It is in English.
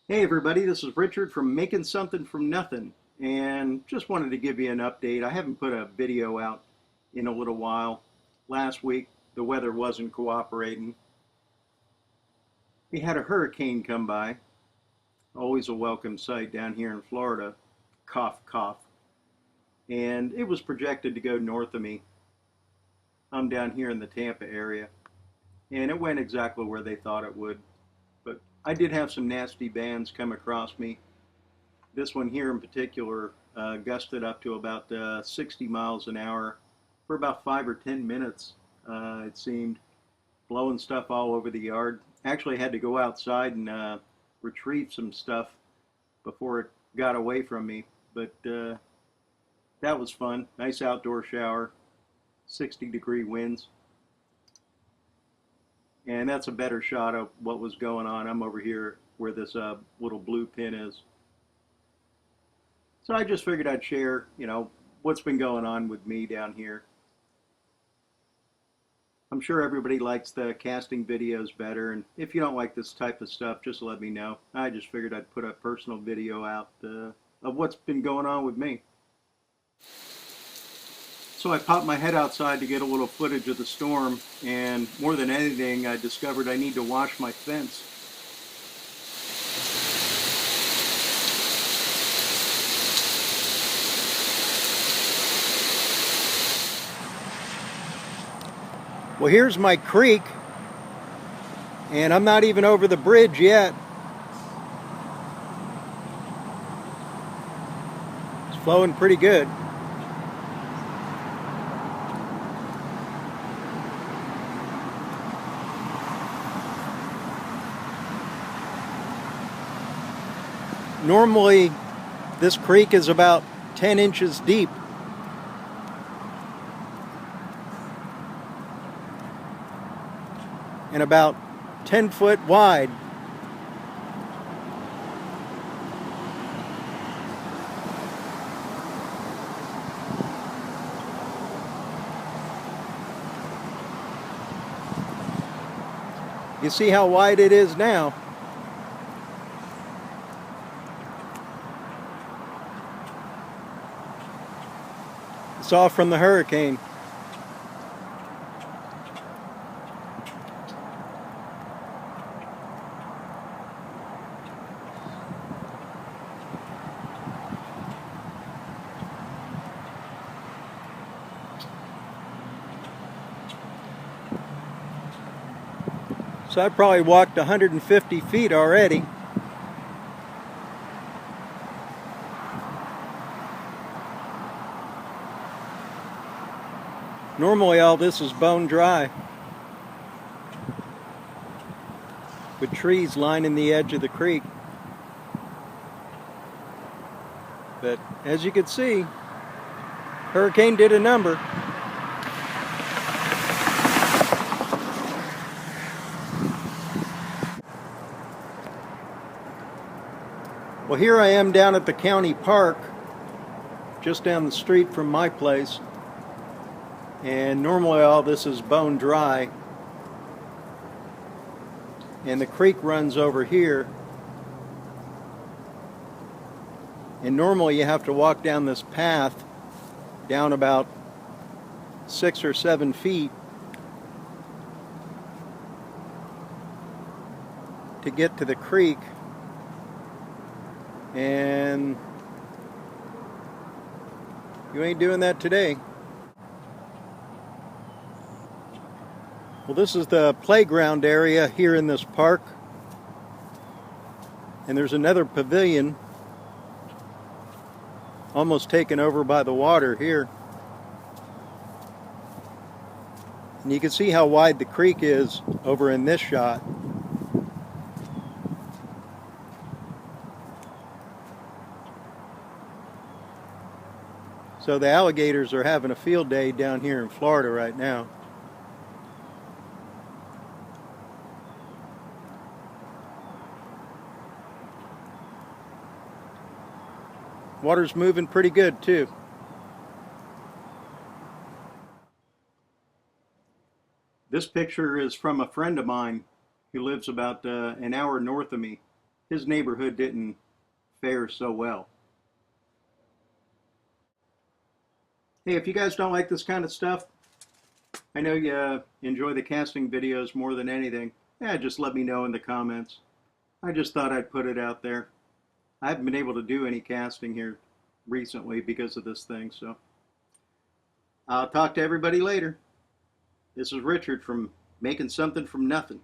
Hey everybody, this is Richard from Making Something from Nothing, and just wanted to give you an update. I haven't put a video out in a little while. Last week the weather wasn't cooperating. We had a hurricane come by, always a welcome sight down here in Florida. Cough, cough. And it was projected to go north of me. I'm down here in the Tampa area, and it went exactly where they thought it would. But I did have some nasty bands come across me. This one here in particular gusted up to about 60 miles an hour for about 5 or 10 minutes. It seemed, blowing stuff all over the yard. Actually had to go outside and retrieve some stuff before it got away from me. But that was fun. Nice outdoor shower, 60-degree winds. And that's a better shot of what was going on. I'm over here where this little blue pin is. So I just figured I'd share, what's been going on with me down here. I'm sure everybody likes the casting videos better, and if you don't like this type of stuff, just let me know. I just figured I'd put a personal video out of what's been going on with me. So I popped my head outside to get a little footage of the storm, and more than anything, I discovered I need to wash my fence. Well, here's my creek, and I'm not even over the bridge yet. It's flowing pretty good. Normally, this creek is about 10 inches deep. And about 10 foot wide. You see how wide it is now. It's all from the hurricane. So I probably walked 150 feet already. Normally all this is bone dry, with trees lining the edge of the creek. But as you can see, hurricane did a number. Well, here I am down at the county park, just down the street from my place. And normally all this is bone dry. And the creek runs over here. And normally you have to walk down this path down about 6 or 7 feet to get to the creek. And you ain't doing that today. Well, this is the playground area here in this park. And there's another pavilion almost taken over by the water here. And you can see how wide the creek is over in this shot. So the alligators are having a field day down here in Florida right now. Water's moving pretty good too. This picture is from a friend of mine who lives about an hour north of me. his neighborhood didn't fare so well. Hey, if you guys don't like this kind of stuff, I know you enjoy the casting videos more than anything. Yeah, just let me know in the comments. I just thought I'd put it out there. I haven't been able to do any casting here recently because of this thing, so I'll talk to everybody later. This is Richard from Making Something from Nothing.